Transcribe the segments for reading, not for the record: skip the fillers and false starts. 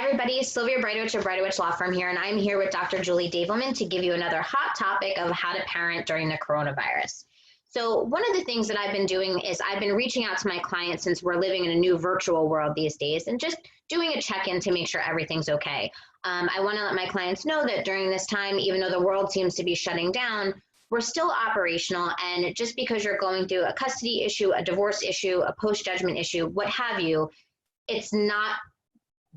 Everybody, Sylvia Breitowich of Breitowich Law Firm here, and I'm here with Dr. Julie Davelman to give you another hot topic of how to parent during the coronavirus. So one of the things that I've been doing is I've been reaching out to my clients since we're living in a new virtual world these days and just doing a check-in to make sure everything's okay. I want to let my clients know that during this time, even though the world seems to be shutting down, we're still operational, and just because you're going through a custody issue, a divorce issue, a post-judgment issue, what have you, it's not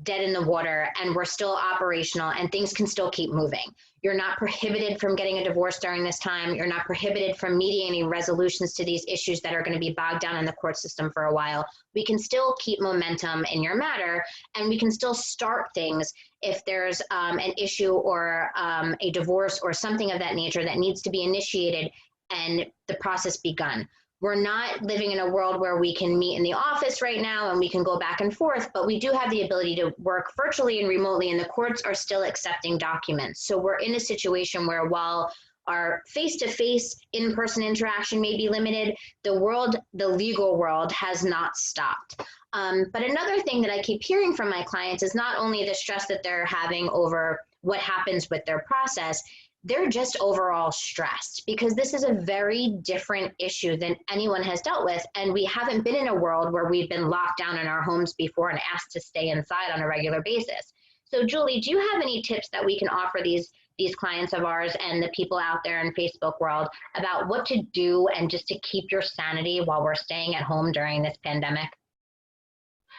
dead in the water, and we're still operational, and things can still keep moving. You're not prohibited from getting a divorce during this time. You're not prohibited from mediating resolutions to these issues that are going to be bogged down in the court system for a while. We can still keep momentum in your matter, and we can still start things if there's an issue or a divorce or something of that nature that needs to be initiated and the process begun. We're not living in a world where we can meet in the office right now and we can go back and forth, but we do have the ability to work virtually and remotely, and the courts are still accepting documents. So we're in a situation where while our face-to-face in-person interaction may be limited, the legal world has not stopped. But another thing that I keep hearing from my clients is not only the stress that they're having over what happens with their process, they're just overall stressed because this is a very different issue than anyone has dealt with. And we haven't been in a world where we've been locked down in our homes before and asked to stay inside on a regular basis. So Julie, do you have any tips that we can offer these clients of ours and the people out there in Facebook world about what to do and just to keep your sanity while we're staying at home during this pandemic?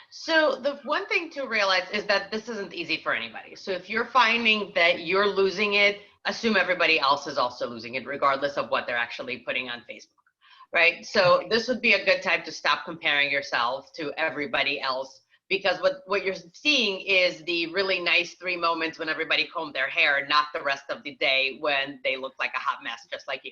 So the one thing to realize is that this isn't easy for anybody. So if you're finding that you're losing it, assume everybody else is also losing it, regardless of what they're actually putting on Facebook, right? So this would be a good time to stop comparing yourself to everybody else, because what you're seeing is the really nice 3 moments when everybody combed their hair, not the rest of the day when they look like a hot mess, just like you.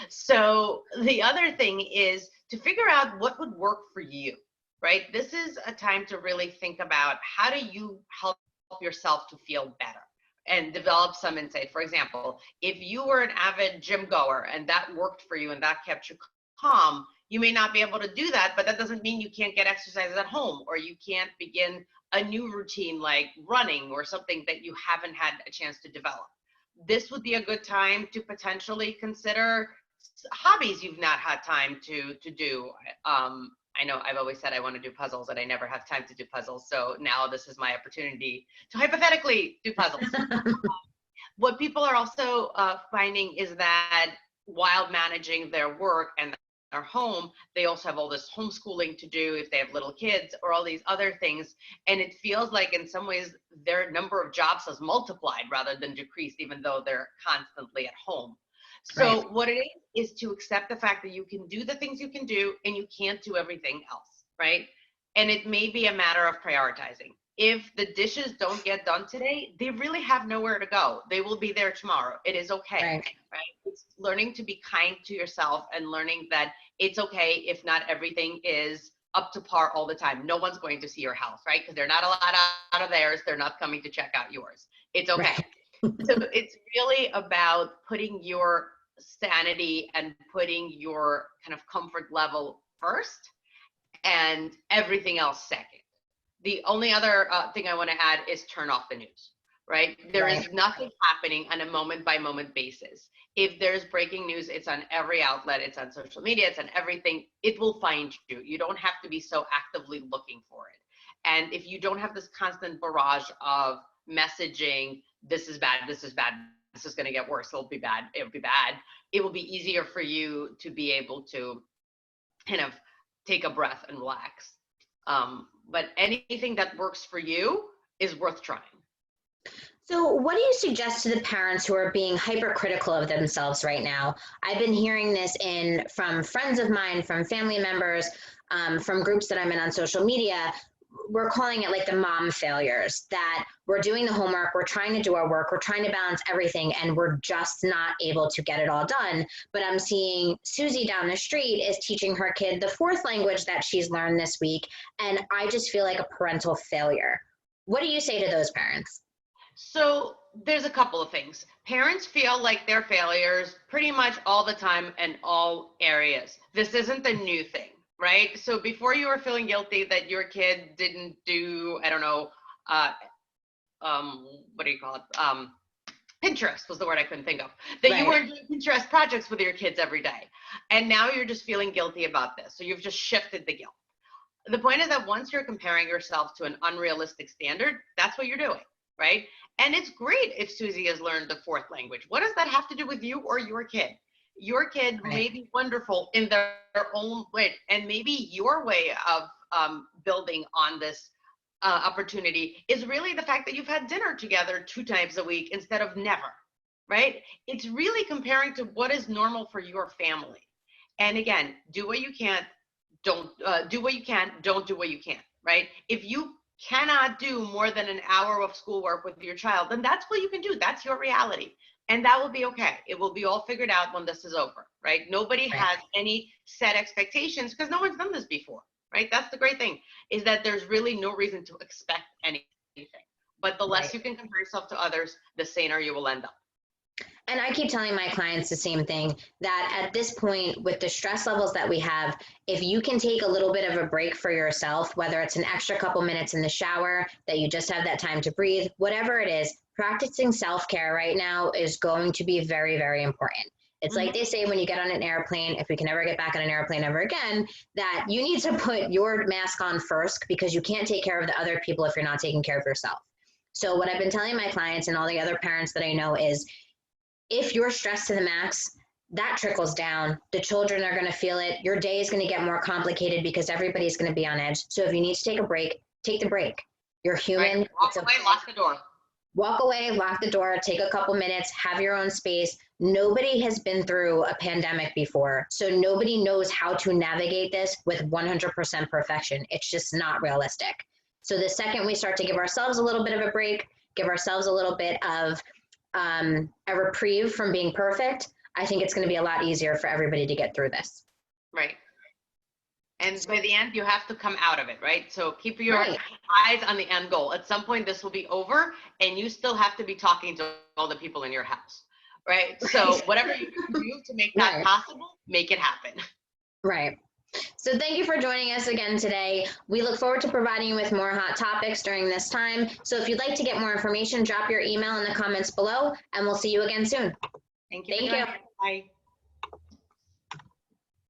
So the other thing is to figure out what would work for you. Right? This is a time to really think about how do you help yourself to feel better and develop some insight. For example, if you were an avid gym goer and that worked for you and that kept you calm, you may not be able to do that, but that doesn't mean you can't get exercises at home, or you can't begin a new routine like running or something that you haven't had a chance to develop. This would be a good time to potentially consider hobbies you've not had time to do. I know I've always said I want to do puzzles and I never have time to do puzzles. So now this is my opportunity to hypothetically do puzzles. What people are also finding is that while managing their work and their home, they also have all this homeschooling to do if they have little kids or all these other things. And it feels like in some ways their number of jobs has multiplied rather than decreased, even though they're constantly at home. So right. What it is to accept the fact that you can do the things you can do and you can't do everything else, right? And it may be a matter of prioritizing. If the dishes don't get done today, they really have nowhere to go. They will be there tomorrow. It is okay, right? It's learning to be kind to yourself and learning that it's okay if not everything is up to par all the time. No one's going to see your house, right? Because they're not allowed out of theirs. They're not coming to check out yours. It's okay. Right. So it's really about putting your sanity and putting your kind of comfort level first and everything else second. The only other thing I want to add is turn off the news, right? There is nothing happening on a moment by moment basis. If there's breaking news, it's on every outlet, it's on social media, it's on everything. It will find you. You don't have to be so actively looking for it. And if you don't have this constant barrage of messaging, this is bad, this is bad, this is going to get worse, it'll be bad, it will be easier for you to be able to kind of take a breath and relax. But anything that works for you is worth trying. So what do you suggest to the parents who are being hypercritical of themselves right now? I've been hearing this from friends of mine, from family members, from groups that I'm in on social media. We're calling it like the mom failures, that we're doing the homework, we're trying to do our work, we're trying to balance everything, and we're just not able to get it all done. But I'm seeing Susie down the street is teaching her kid the 4th language that she's learned this week, and I just feel like a parental failure. What do you say to those parents? So there's a couple of things. Parents feel like they're failures pretty much all the time in all areas. This isn't a new thing. Right? So before you were feeling guilty that your kid didn't do, I don't know, what do you call it? Pinterest was the word I couldn't think of. That you weren't doing Pinterest projects with your kids every day. And now you're just feeling guilty about this. So you've just shifted the guilt. The point is that once you're comparing yourself to an unrealistic standard, that's what you're doing, right? And it's great if Susie has learned the fourth language. What does that have to do with you or your kid? Your kid may be wonderful in their own way. And maybe your way of building on this opportunity is really the fact that you've had dinner together 2 times a week instead of never, right? It's really comparing to what is normal for your family. And again, do what you can, don't do what you can, don't do what you can't, right? If you cannot do more than an hour of schoolwork with your child, then that's what you can do. That's your reality. And that will be okay. It will be all figured out when this is over, right? Nobody has any set expectations because no one's done this before. Right? That's the great thing, is that there's really no reason to expect anything. But the less you can compare yourself to others, the saner you will end up. And I keep telling my clients the same thing, that at this point, with the stress levels that we have, if you can take a little bit of a break for yourself, whether it's an extra couple minutes in the shower, that you just have that time to breathe, whatever it is, practicing self-care right now is going to be very, very important. It's like they say when you get on an airplane, if we can never get back on an airplane ever again, that you need to put your mask on first because you can't take care of the other people if you're not taking care of yourself. So what I've been telling my clients and all the other parents that I know is, if you're stressed to the max, that trickles down. The children are going to feel it. Your day is going to get more complicated because everybody's going to be on edge. So if you need to take a break, take the break. You're human. Right. Walk away, lock the door. Walk away, lock the door, take a couple minutes, have your own space. Nobody has been through a pandemic before, so nobody knows how to navigate this with 100% perfection. It's just not realistic. So the second we start to give ourselves a little bit of a break, give ourselves a little bit of a reprieve from being perfect, I think it's going to be a lot easier for everybody to get through this. Right. And by the end, you have to come out of it, right? So keep your eyes on the end goal. At some point, this will be over, and you still have to be talking to all the people in your house, right? So whatever you can do to make that possible, make it happen. Right. So thank you for joining us again today. We look forward to providing you with more hot topics during this time. So if you'd like to get more information, drop your email in the comments below, and we'll see you again soon. Thank you. Thank you. Bye.